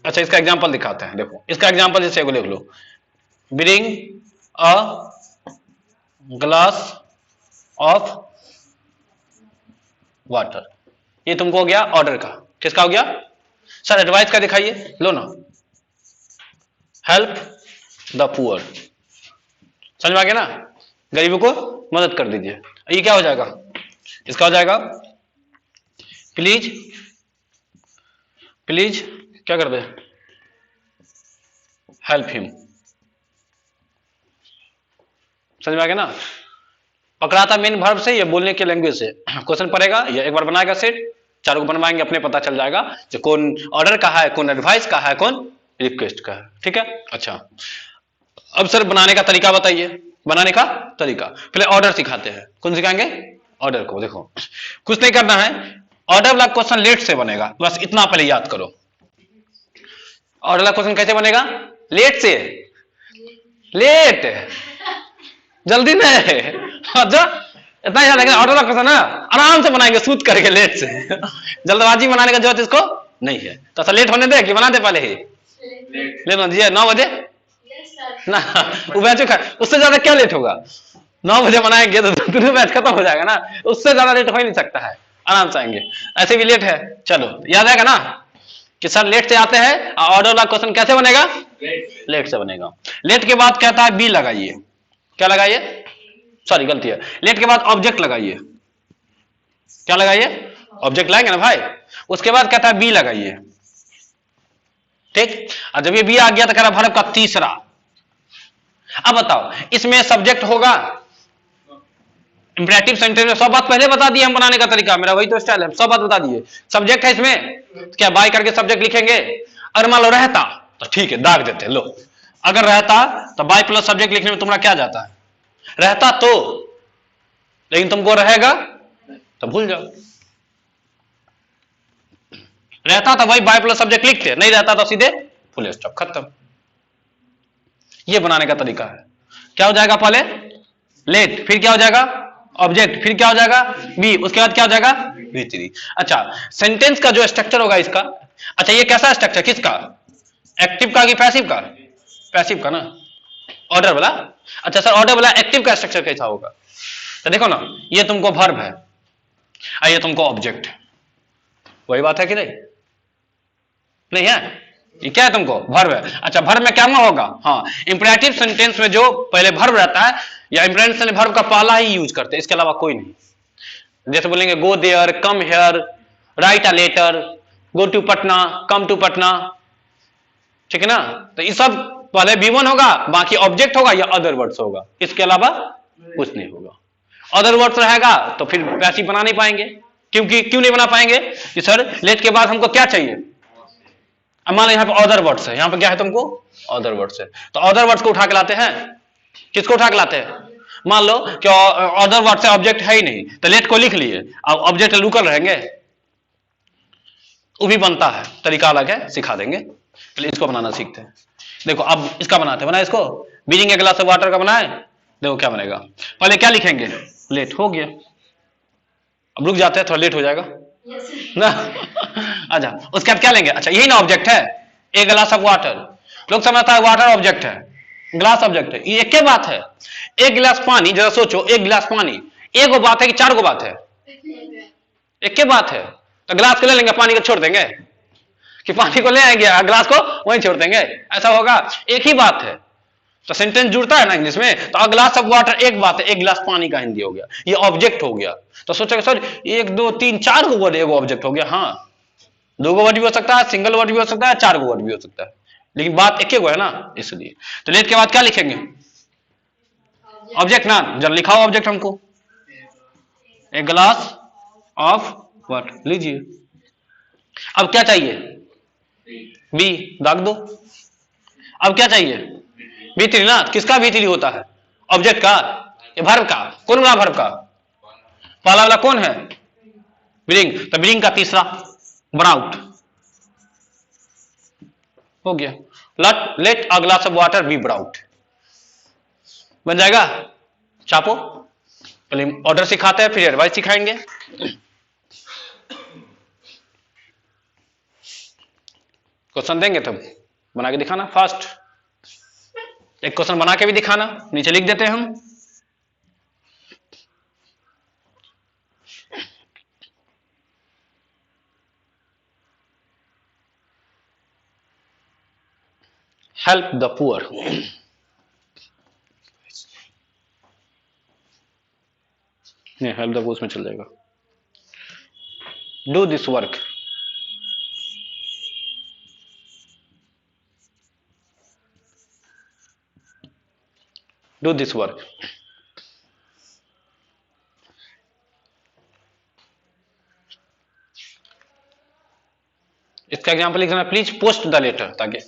अच्छा इसका एग्जांपल दिखाते हैं, देखो इसका एग्जांपल जैसे लिख लो, bring a glass of water, ये तुमको हो गया ऑर्डर का। किसका हो गया सर, एडवाइस का दिखाइए, लो ना, हेल्प द पुअर, समझ में आ गया ना, गरीबों को मदद कर दीजिए। ये क्या हो जाएगा, इसका हो जाएगा प्लीज, प्लीज क्या कर दे, हेल्प हिम, समझ में आ गया ना। पकड़ा था मेन वर्ब से या बोलने के लैंग्वेज से, क्वेश्चन पड़ेगा या एक बार बनाएगा सेट, चारों को बनवाएंगे, अपने पता चल जाएगा जो कौन ऑर्डर का है, कौन एडवाइस का है, कौन रिक्वेस्ट का है। ठीक है, अच्छा अब सर बनाने का तरीका बताइए। बनाने का तरीका पहले ऑर्डर सिखाते हैं, कौन सिखाएंगे, ऑर्डर को। देखो कुछ नहीं करना है, ऑर्डर वाला क्वेश्चन लेट से बनेगा, बस इतना पहले याद करो। ऑर्डर वाला क्वेश्चन कैसे बनेगा, लेट से, लेट, जल्दी नहीं, अच्छा इतना याद है। ऑर्डर वाला क्वेश्चन ना आराम से बनाएंगे, सूत करके, लेट से, जल्दबाजी बनाने का जरूरत इसको नहीं है। तो अच्छा लेट होने दे कि बना दे पहले ही, लेट होना दीजिए 9 बजे ना, वो बैच उससे ज्यादा क्या लेट होगा, 9 बजे बनाएंगे तो दोनों बैच खत्म हो जाएगा ना, उससे ज्यादा लेट हो ही नहीं सकता है, आराम से आएंगे। ऐसे भी लेट है, चलो याद आएगा ना कि सर लेट से आते हैं, ऑर्डर वाला क्वेश्चन कैसे बनेगा, लेट से बनेगा। लेट के बाद कहता है बी लगाइए, क्या लगाइए, सॉरी गलती है, लेट के बाद ऑब्जेक्ट लगाइए, क्या लगाइए, ऑब्जेक्ट लाएंगे ना भाई। उसके बाद कहता है बी लगाइए, ठीक। और जब ये बी आ गया तो कह रहा वर्ब का तीसरा। अब बताओ इसमें सब्जेक्ट होगा, इंपरेटिव सेंटेंस में सब बात पहले बता दिए हम, बनाने का तरीका मेरा वही तो स्टाइल है, सब बात बता दिए। सब्जेक्ट है इसमें, क्या बाय करके सब्जेक्ट लिखेंगे, अगर मान लो रहता तो ठीक है दाग देते, लो अगर रहता तो बाय प्लस सब्जेक्ट लिखने में तुम्हारा क्या जाता है, रहता तो, लेकिन तुमको रहेगा तो भूल जाओ, रहता तो भाई बाय प्लस सब्जेक्ट लिखते, नहीं रहता तो सीधे फुल स्टॉप, खत्म। ये बनाने का तरीका है। क्या हो जाएगा, पहले लेट, फिर क्या हो जाएगा ऑब्जेक्ट, फिर क्या हो जाएगा बी, उसके बाद क्या हो जाएगा V3। अच्छा सेंटेंस का जो स्ट्रक्चर होगा इसका, अच्छा ये कैसा स्ट्रक्चर, किसका, एक्टिव का कि पैसिव का, पैसिव का ना, ऑर्डर वाला। अच्छा सर ऑर्डर वाला एक्टिव का स्ट्रक्चर कैसा होगा, तो देखो ना ये तुमको वर्ब है और ये तुमको ऑब्जेक्ट है, वही बात है कि नहीं, नहीं है, ये क्या है तुमको वर्ब है। अच्छा वर्ब में क्या ना होगा, हाँ इंपरेटिव सेंटेंस में जो पहले वर्ब रहता है या इंपरेटिव वर्ब का पहला ही यूज करते हैं, इसके अलावा कोई नहीं। जैसे बोलेंगे go there, come here, write a letter, go to Patna, come to Patna, ठीक है ना। तो ये सब पहले V1 होगा, बाकी ऑब्जेक्ट होगा या अदर वर्ड्स होगा, इसके अलावा कुछ नहीं होगा। अदर वर्ड्स रहेगा तो फिर पैसिव बना नहीं पाएंगे, क्योंकि क्यों नहीं बना पाएंगे कि सर लेट के बाद हमको क्या चाहिए, अब मान लो यहाँ पे अदर वर्ड्स है, यहाँ पे क्या है तुमको अदर वर्ड्स है, तो अदर वर्ड्स को उठा के लाते हैं, किसको उठा के लाते हैं, मान लो कि अदर वर्ड्स है ऑब्जेक्ट है ही नहीं, तो लेट को लिख लिए, अब ऑब्जेक्ट लुकल रहेंगे, वो भी बनता है, तरीका अलग है, सिखा देंगे। चलिए इसको बनाना सीखते हैं। देखो अब इसका बनाते हैं, बनाए इसको, Beijing a glass of water का बनाए, देखो क्या बनेगा, पहले क्या लिखेंगे, लेट हो गया, अब रुक जाते हैं, थोड़ा लेट हो जाएगा ना। अच्छा उसके बाद क्या लेंगे, अच्छा यही ना ऑब्जेक्ट है, एक ग्लास ऑफ वाटर, लोग समझता है वाटर ऑब्जेक्ट है, ग्लास ऑब्जेक्ट है, ये एक बात है, एक गिलास पानी, जरा सोचो एक गिलास पानी, एक बात है कि 4 बात है, एक के बात है, तो गिलास को ले लेंगे, पानी को छोड़ देंगे कि पानी को ले आएंगे गिलास को वहीं छोड़ देंगे, ऐसा होगा? एक ही बात है। तो सेंटेंस जुड़ता है ना इंग्लिश में, तो अ ग्लास ऑफ वाटर एक बात है, एक गिलास पानी का हिंदी हो गया, ये ऑब्जेक्ट हो गया। तो सोचेगा सर 1 2 3 4 गो वर्ड एगो ऑब्जेक्ट हो गया। हाँ, 2 गो वर्ड भी हो सकता है, सिंगल वर्ड भी हो सकता है, 4 गो वर्ड भी हो सकता है, लेकिन बात एक ही गो है ना, इसलिए। तो लेट के बाद क्या लिखेंगे? ऑब्जेक्ट ना, जब लिखाओ ऑब्जेक्ट हमको, एक ग्लास ऑफ वाटर लीजिए। अब क्या चाहिए? बी दाग दो। अब क्या चाहिए? भीतरी ना, किसका भीतरी होता है? ऑब्जेक्ट का, ये वर्ब का। कौन बना वर्ब का? पहला वाला कौन है? ब्रिंग। तो ब्रिंग का तीसरा ब्राउट हो गया। Let a glass of water be brought बन जाएगा। चापो, पहले ऑर्डर सिखाते हैं फिर एडवाइस सिखाएंगे। क्वेश्चन देंगे तब बना के दिखाना फास्ट। एक क्वेश्चन बना के भी दिखाना, नीचे लिख देते हैं हम। हेल्प द पुअर, नहीं हेल्प द पुअर में चल जाएगा। Do this work, do this work. इसका एग्जाम्पल लिखना, प्लीज पोस्ट द लेटर, ताकि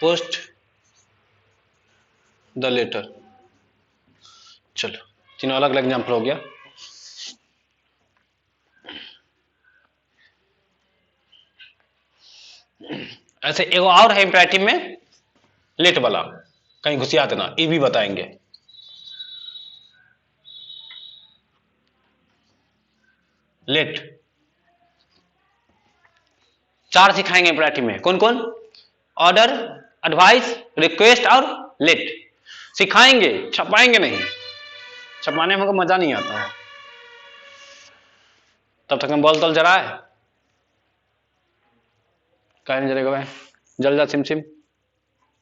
पोस्ट द लेटर। चलो तीनों अलग अलग एग्जाम्पल हो गया। ऐसे एक और है इंपैरेटिव में लेट वाला, कहीं घुसिया देना, ये भी बताएंगे। लेट 4 सिखाएंगे इंपैरेटिव में, कौन कौन? ऑर्डर, एडवाइस, रिक्वेस्ट और लेट सिखाएंगे, छपाएंगे नहीं, छपाने में हमको मजा नहीं आता है। तब तक हम बॉल तल जरा है, क्या नहीं जलेगा भाई? जल जा सिम सिम,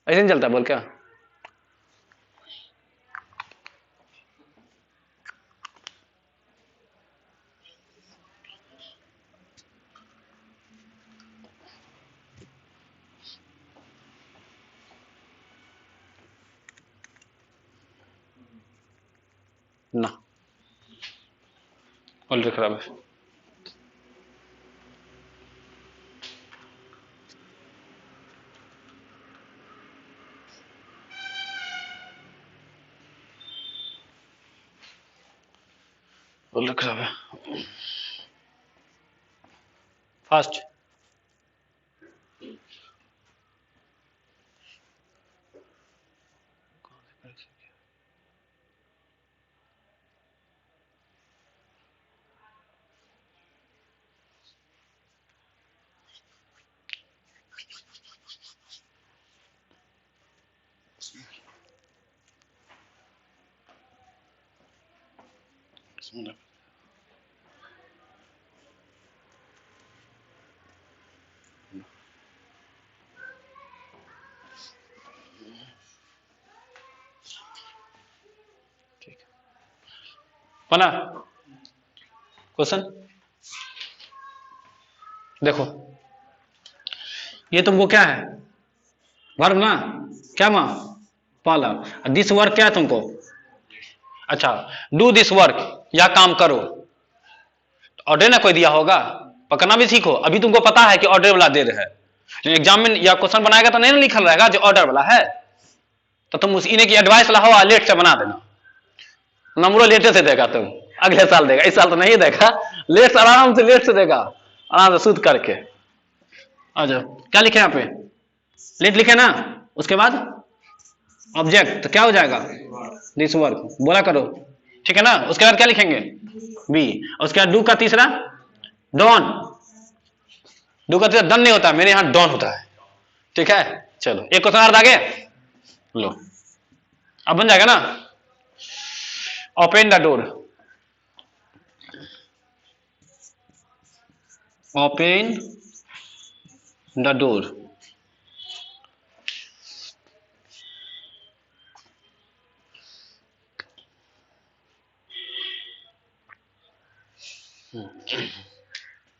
ऐसे नहीं जलता बोल क्या? ना ऑलरेडी खराब है। ऑलरेडी खराब है। फास्ट बना क्वेश्चन। देखो ये तुमको क्या है? वर्ब ना, क्या मां? पाला। दिस वर्क क्या है तुमको? अच्छा, डू दिस वर्क, या काम करो। ऑर्डर ना कोई दिया होगा, पकड़ना भी सीखो। अभी तुमको पता है कि ऑर्डर वाला दे रहे हैं, एग्जाम में या क्वेश्चन बनाएगा तो नहीं ना लिखल रहेगा जो ऑर्डर वाला है, तो तुम उस इन्हें की एडवाइस वाला हो, लेट से बना देना। नंबरों लेटे से देगा, तुम अगले साल देगा, इस साल तो नहीं देगा, लेट से आराम से, लेट से देगा, आराम से सूद करके। आ जाओ, क्या लिखे यहाँ पे? लेट लिखे ना, उसके बाद ऑब्जेक्ट, तो क्या हो जाएगा? दिस वर्क, बोला करो, ठीक है ना। उसके बाद क्या लिखेंगे? बी। उसके बाद डू का तीसरा डॉन। डू का तीसरा डन नहीं होता, मेरे यहां डॉन होता है, ठीक है। चलो एक क्वेश्चन और आगे लो, अब बन जाएगा ना। Open the door, open the door.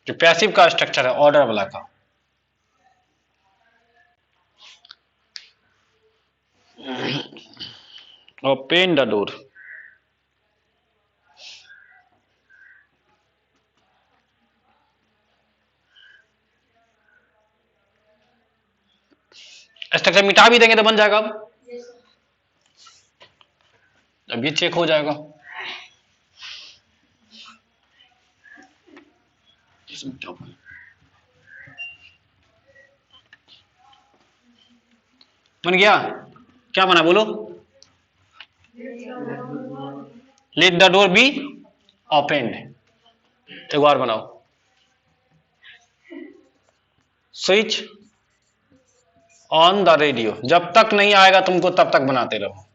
जो पैसिव का स्ट्रक्चर है ऑर्डर वाला का, ओपन द डोर। स्ट्रक्चर मिटा भी देंगे तो बन जाएगा। अब ये चेक हो जाएगा। बन गया? क्या बना बोलो? Let the door be opened. एक बार बनाओ, स्विच ऑन द रेडियो। जब तक नहीं आएगा तुमको तब तक बनाते रहो।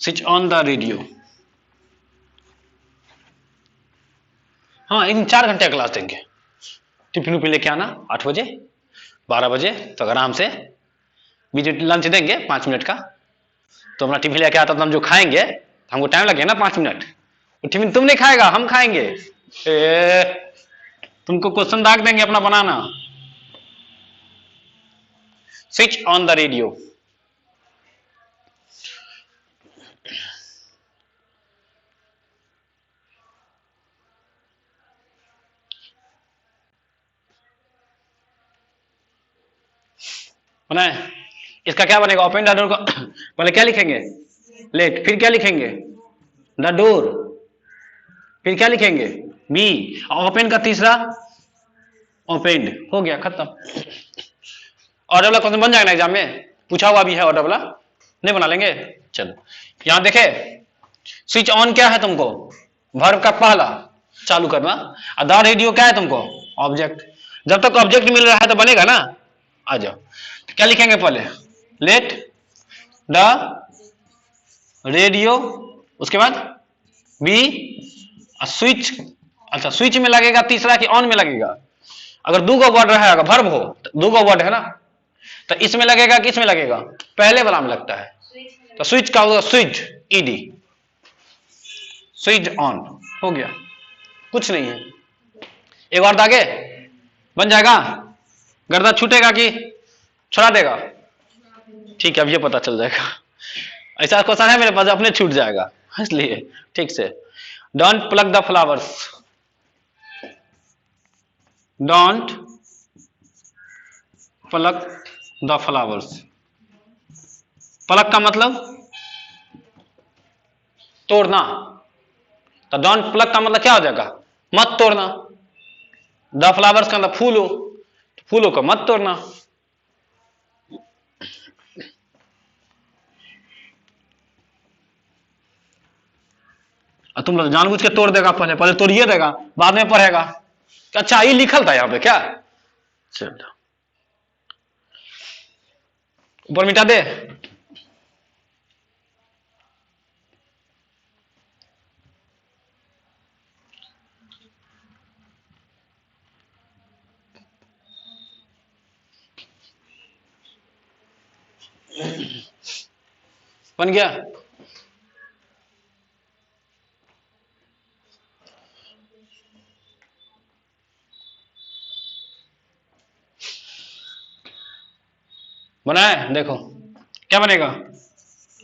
Switch on the radio. हाँ, इन 4 घंटे क्लास देंगे। टिफिन पे लेके आना 8 बजे 12 बजे, तो आराम से बीच लंच देंगे 5 मिनट का। तो अपना टिफिन लेके आता तो हम जो खाएंगे, हमको टाइम लगेगा ना 5 मिनट। टिफिन तुम नहीं खाएगा, हम खाएंगे। तुमको क्वेश्चन दाग देंगे अपना बनाना। Switch on the radio. बना है? इसका क्या बनेगा? ओपन द डोर का पहले क्या लिखेंगे? लेट। फिर क्या लिखेंगे? The door. फिर क्या लिखेंगे? बी। ओपन का तीसरा ओपेंड। हो गया, खत्म। ऑर्डर वाला क्वेश्चन बन जाएगा ना एग्जाम में, पूछा हुआ भी है ऑर्डर वाला। नहीं बना लेंगे? चलो यहां देखे, स्विच ऑन क्या है तुमको? वर्ब का पहला चालू करना। और द रेडियो क्या है तुमको? ऑब्जेक्ट। जब तक ऑब्जेक्ट मिल रहा है तो बनेगा ना। आ जाओ, क्या लिखेंगे पहले? लेट द रेडियो, उसके बाद बी स्विच। अच्छा, स्विच में लगेगा तीसरा कि ऑन में लगेगा? अगर 2 गो वर्ड रहेगा, वर्ब हो, 2 गो वर्ड है ना, तो इसमें लगेगा कि इसमें लगेगा? पहले वाला में लगता है। तो स्विच का होगा स्विच, ईडी, स्विच ऑन। हो गया, कुछ नहीं है। एक बार आगे बन जाएगा। गर्दा छूटेगा कि छुड़ा देगा? ठीक है, अब ये पता चल जाएगा। ऐसा क्वेश्चन है मेरे पास, अपने छूट जाएगा, इसलिए ठीक से। Don't plug the flowers. Don't plug the flowers. Plug का मतलब तोड़ना, तो डोंट प्लग का मतलब क्या हो जाएगा? मत तोड़ना। द फ्लावर्स का मतलब फूलो, फूलों को मत तोड़ना। तुम लोग जानबूझ के तोड़ देगा, पहले पहले तोड़िए देगा, बाद में पढ़ेगा। अच्छा, ये लिखल था यहां पे क्या? चलो ऊपर मिटा दे। बन गया? बनाए? देखो क्या बनेगा?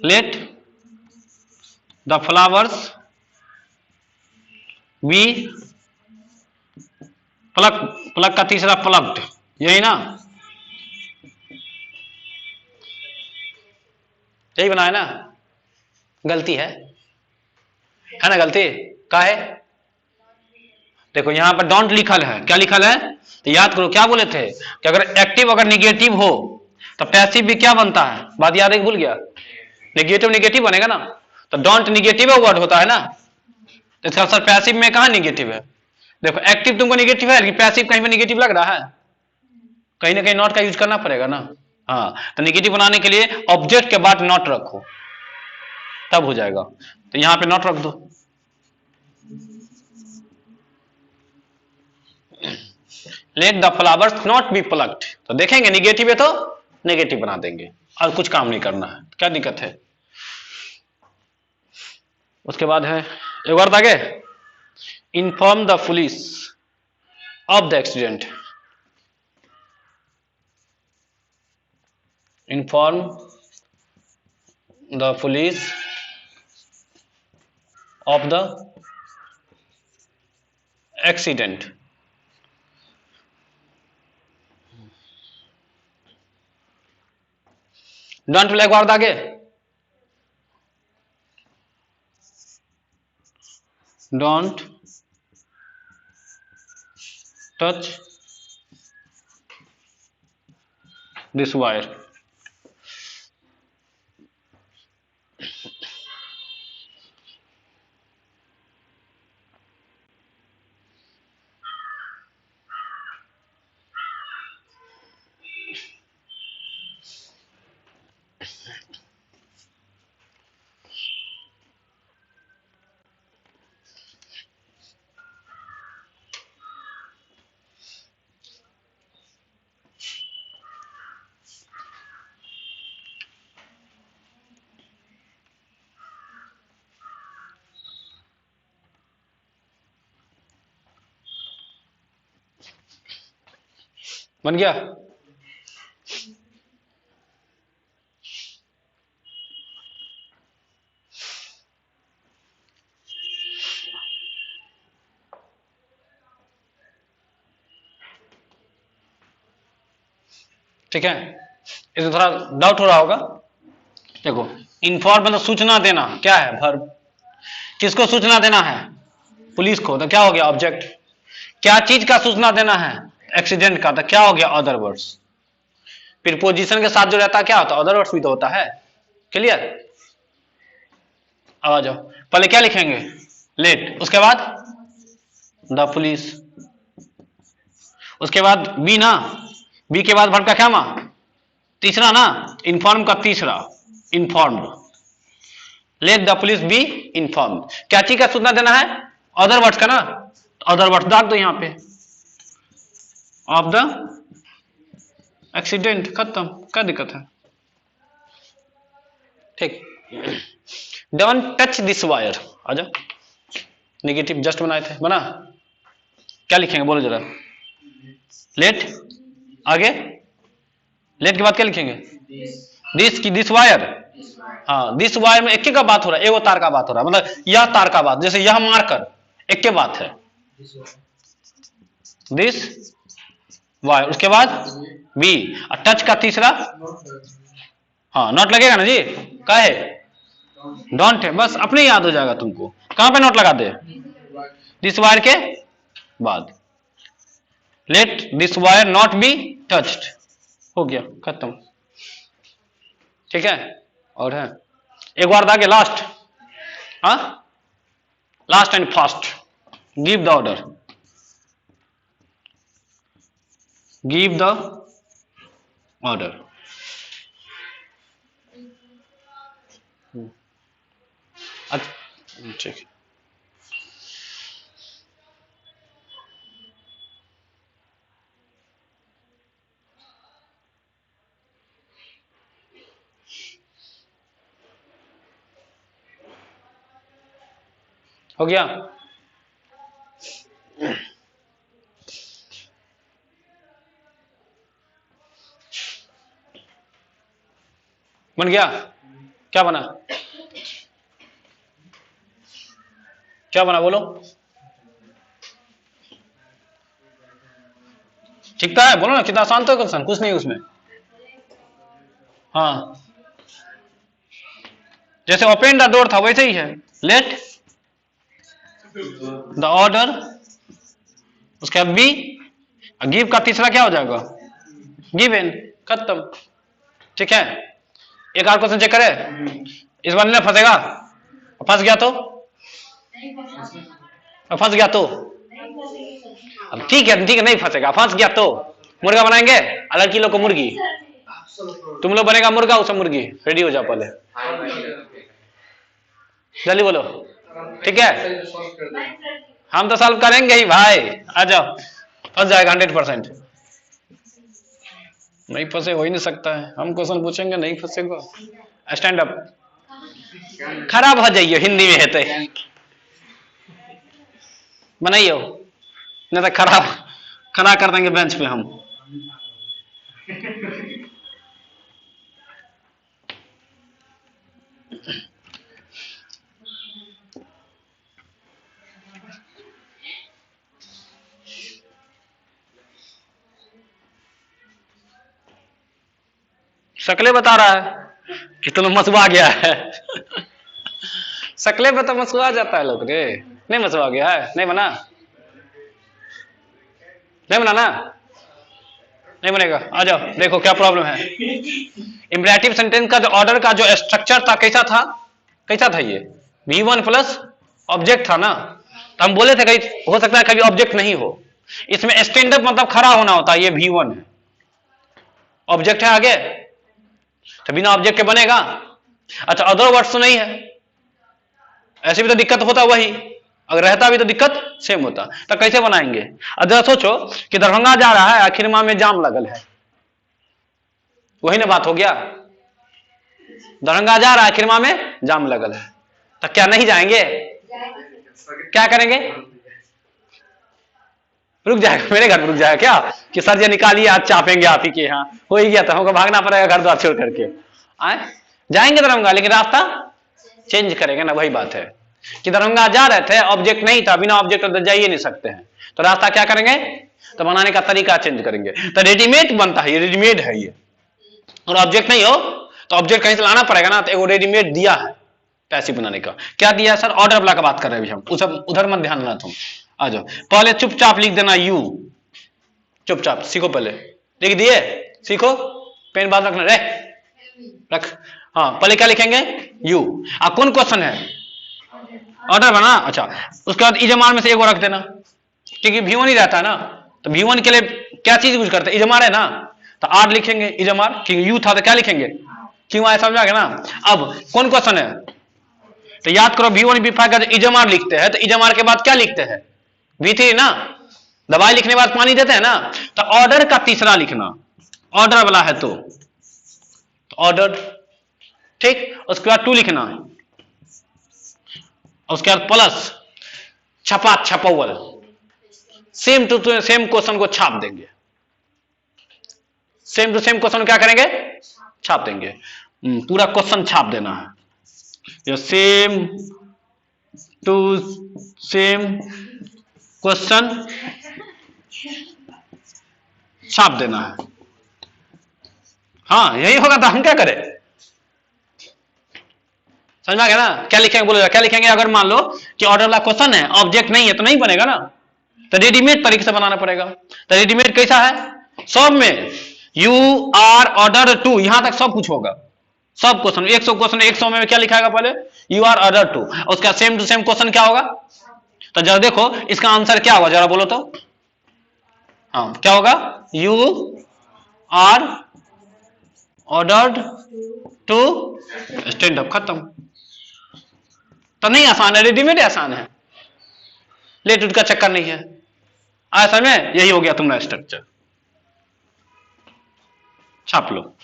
Let the flowers be plug. Plug का तीसरा प्लग्ड, यही ना? यही बनाया ना? गलती है ना? गलती का है? देखो यहां पर डोंट लिखल है, क्या लिखल है? तो याद करो क्या बोले थे कि अगर एक्टिव अगर निगेटिव हो तो पैसिव भी क्या बनता है? बात याद है कि भूल गया? निगेटिव निगेटिव बनेगा ना। तो डोंट निगेटिव वर्ड होता है ना, तो इसका आंसर पैसिव में कहां निगेटिव है? देखो एक्टिव तुमको निगेटिव है, पैसिव कहीं पे निगेटिव लग रहा है? कहीं ना कहीं नॉट का यूज करना पड़ेगा ना। हाँ, तो निगेटिव बनाने के लिए ऑब्जेक्ट के बाद नॉट रखो। तब हो जाएगा। तो यहां पे नॉट रख दो। Late the flowers not be plucked, तो देखेंगे निगेटिव है तो नेगेटिव बना देंगे, और कुछ काम नहीं करना है। क्या दिक्कत है? उसके बाद है एक बार आगे, inform the police of the accident. Inform the police of the accident. Don't एक बार आगे, डोंट टच दिस वायर। बन गया? ठीक है, इसमें थोड़ा डाउट हो रहा होगा। देखो, इन्फॉर्म मतलब सूचना देना, क्या है वर्ब। किसको सूचना देना है? पुलिस को, तो क्या हो गया ऑब्जेक्ट। क्या चीज का सूचना देना है? एक्सीडेंट का, तो क्या हो गया अदर वर्ड्स। प्रीपोजिशन के साथ जो रहता है क्या होता है? अदर वर्ड्स भी तो होता है। क्लियर? अब आ जाओ, पहले क्या लिखेंगे? लेट, उसके बाद द पुलिस, उसके बाद बी ना, बी के बाद वर्ब का क्या मा? तीसरा ना, इन्फॉर्म का तीसरा, informed. Let the police be informed, क्या चीज का सूचना देना है? अदर वर्ड्स का ना, अदर वर्ड्स दाग दो यहां पे, ऑफ द एक्सीडेंट, खत्म। क्या दिक्कत है? ठीक। डोंट टच दिस वायर, आ जाओ, निगेटिव जस्ट बनाए थे, बना। क्या लिखेंगे बोलो जरा? लेट, आगे लेट के बाद क्या लिखेंगे? दिस की दिस वायर। हाँ, दिस वायर में एक ही का बात हो रहा है, एगो तार का बात हो रहा है, मतलब यह तार का बात, जैसे यह मार्कर एक के बात है, दिस वायर, उसके बाद बी, और टच का तीसरा, हाँ नॉट लगेगा ना जी, क्या है? डोंट है, बस अपने याद हो जाएगा तुमको। कहां पे नोट लगा दे? दिस वायर के बाद। Let this wire not be touched, हो गया, खत्म। ठीक है? और है एक बार आगे लास्ट, हाँ last and fast, give the order, give the order. ठीक है, हो गया? बन गया? क्या बना? क्या बना बोलो? ठीक है, बोलो ना, कितना आसान तो क्वेश्चन, कुछ नहीं उसमें। हाँ, जैसे ओपन द डोर था वैसे ही है। लेट द ऑर्डर, उसके बाद बी, गिव का तीसरा क्या हो जाएगा? गिवन, खत्म। ठीक है? एक और क्वेश्चन चेक करें, इस बार नहीं फंसेगा? फंस गया तो? फंस गया तो ठीक है, ठीक है, नहीं फंसेगा। फंस गया तो मुर्गा बनाएंगे, लड़की लोग को मुर्गी, तुम लोग बनेगा मुर्गा, उसे मुर्गी। रेडी हो जाओ पहले। जल्दी बोलो। ठीक है, हम तो सॉल्व करेंगे ही भाई, आ जाओ। फंस जाएगा 100%। नहीं फंसे हो ही नहीं सकता है, हम क्वेश्चन पूछेंगे नहीं फंसेगा। स्टैंड अप, खराब हो जाइए हिंदी में है तो बनाइयो, नहीं तो खराब खड़ा कर देंगे बेंच पे हम। शक्ले बता रहा है कि तुम्हें मसुआ गया है। शक्ले पे तो मसुआ जाता है लोग रे। नहीं मसुआ गया है, नहीं बना, नहीं बनाना, नहीं बनेगा। आ जाओ देखो क्या प्रॉब्लम है। इंपरेटिव सेंटेंस का जो ऑर्डर का जो स्ट्रक्चर था कैसा था, कैसा था ये, V1 प्लस ऑब्जेक्ट था ना। तो हम बोले थे कहीं हो सकता है कभी ऑब्जेक्ट नहीं हो, इसमें स्टैंड अप मतलब खड़ा होना होता है। ये V1 है, ऑब्जेक्ट है आगे, तो बिना ऑब्जेक्ट के बनेगा। अच्छा अदर वर्ड्स तो नहीं है, ऐसे भी तो दिक्कत होता वही, अगर रहता भी तो दिक्कत सेम होता। तो कैसे बनाएंगे। अब जरा सोचो कि दरभंगा जा रहा है, आखिर माह में जाम लगल है, वही ना बात हो गया। दरभंगा जा रहा है, आखिर माह में जाम लगल है, तो क्या नहीं जाएंगे, क्या करेंगे, रुक जाएगा, मेरे घर रुक जाएगा क्या कि सर जी निकालिए आज चापेंगे आप ही के यहाँ, हो ही गया था, हमको भागना पड़ेगा घर द्वार छोड़ करके। आए जाएंगे दरभंगा, लेकिन रास्ता चेंज करेंगे ना, वही बात है कि दरभंगा जा रहे थे, ऑब्जेक्ट नहीं था, बिना ऑब्जेक्ट तो जा ही नहीं सकते हैं, तो रास्ता क्या करेंगे, तो बनाने का तरीका चेंज करेंगे। तो रेडीमेड बनता है, ये रेडीमेड है ये, और ऑब्जेक्ट नहीं हो तो ऑब्जेक्ट कहीं से लाना पड़ेगा ना। तो एगो रेडीमेड दिया है पैसिव बनाने का, क्या दिया है सर, ऑर्डर वाला का बात कर रहे हैं हम, उधर मत ध्यान देना तुम। आ जाओ पहले चुपचाप लिख देना यू, चुपचाप सीखो, पहले लिख दिए, सीखो, पेन बात रखना रे, रख। हाँ पहले क्या लिखेंगे, यू। कौन क्वेश्चन है, ऑर्डर बना। अच्छा उसके बाद इजमार में से एगो रख देना, क्योंकि V1 ही रहता है ना, तो V1 के लिए क्या चीज यूज करते हैं, इजमार है ना, तो आर लिखेंगे इजमार, क्योंकि यू था तो क्या लिखेंगे, क्यों आया, समझ आ गया ना। अब कौन क्वेश्चन है, तो याद करो V1 V5 का इजमार लिखते हैं, तो इजमार के बाद क्या लिखते हैं, V3 ना, दवाई लिखने के बाद पानी देते हैं ना, तो ऑर्डर का तीसरा लिखना, ऑर्डर वाला है तो ऑर्डर, ठीक। उसके बाद 2 लिखना, उसके बाद प्लस छपा छपौल, सेम टू सेम क्वेश्चन को छाप देंगे, सेम टू सेम क्वेश्चन क्या करेंगे, छाप देंगे। पूरा क्वेश्चन छाप देना है, सेम टू सेम क्वेश्चन छाप देना है। हाँ यही होगा, तो हम क्या करें, समझ में आ गया ना। क्या लिखेंगे बोलो, क्या लिखेंगे, अगर मान लो कि ऑर्डर वाला क्वेश्चन है, ऑब्जेक्ट नहीं है, तो नहीं बनेगा ना, तो रेडीमेड तरीके से बनाना पड़ेगा। तो रेडीमेड कैसा है, सब में यू आर ऑर्डर टू, यहां तक सब कुछ होगा, सब क्वेश्चन 100 क्वेश्चन 100 में क्या लिखाएगा, पहले यू आर ऑर्डर टू, उसका सेम टू सेम क्वेश्चन क्या होगा। तो जरा देखो इसका आंसर क्या होगा, जरा बोलो तो। हाँ क्या होगा, you are ordered to stand up, खत्म। तो नहीं आसान है, रेडीमेड आसान है, लेट उठ का चक्कर नहीं है। ऐसा में यही हो गया तुम्हारा स्ट्रक्चर, छाप लो।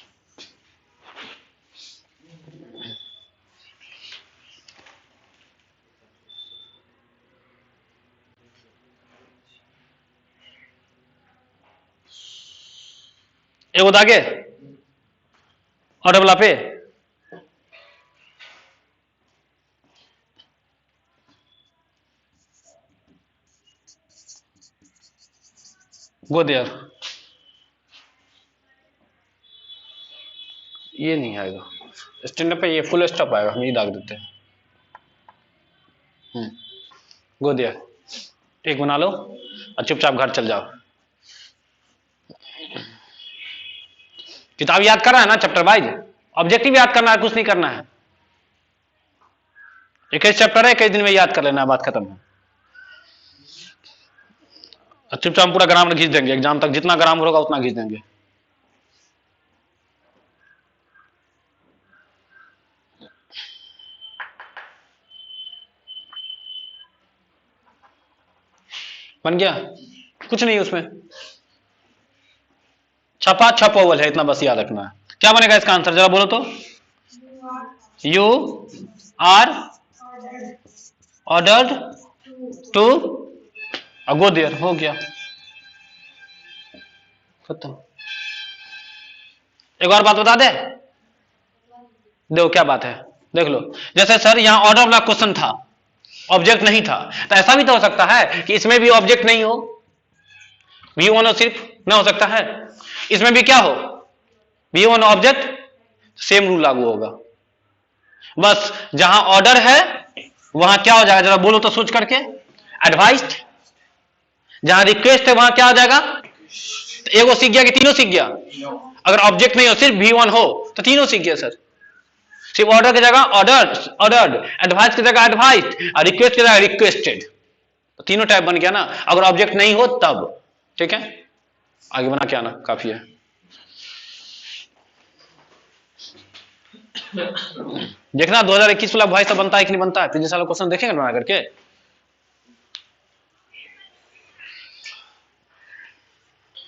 एगो आगे ऑर्डर वाला पे, गो देयर, ये नहीं आएगा स्टैंड अप पे, ये फुल स्टॉप आएगा, हम ये दाग देते हैं। गो देयर, एक बना लो और चुपचाप घर चल जाओ। किताब याद करना है ना, चैप्टर वाइज, ऑब्जेक्टिव याद करना है, कुछ नहीं करना है। एक चैप्टर है, कई दिन में याद कर लेना, बात खत्म है। चुपचाप पूरा ग्रामर खींच देंगे, एग्जाम तक जितना ग्रामर होगा उतना खींच देंगे। बन गया, कुछ नहीं उसमें, छपा छपोवल है, इतना बस याद रखना है। क्या बनेगा इसका आंसर, जरा बोलो तो। You are ordered to go there, हो गया खत्म। एक और बात बता दे, देखो क्या बात है, देख लो। जैसे सर यहां ऑर्डर वाला क्वेश्चन था, ऑब्जेक्ट नहीं था, तो ऐसा भी तो हो सकता है कि इसमें भी ऑब्जेक्ट नहीं हो, व्यू ऑन सिर्फ ना हो सकता है, इसमें भी क्या हो, view on object, same rule लागू होगा। बस जहां ऑर्डर है वहां क्या हो जाएगा, जरा बोलो तो सोच करके, एडवाइस्ड। जहां रिक्वेस्ट है वहां क्या हो जाएगा, तो एगो सीख गया कि तीनों सीख गया, अगर ऑब्जेक्ट नहीं हो सिर्फ व्यू ऑन हो तो तीनों सीख गया सर। सिर्फ ऑर्डर की जगह ऑर्डर्ड, ऑर्डर्ड, एडवाइस की जगह एडवाइस्ड, और रिक्वेस्ट की जगह रिक्वेस्टेड, तो तीनों टाइप बन गया ना, अगर ऑब्जेक्ट नहीं हो तब। ठीक है, आगे बना के आना, काफी है। देखना 2021 वाला वॉइस बनता है कि नहीं बनता है, पिछले साल क्वेश्चन देखेंगे बना करके।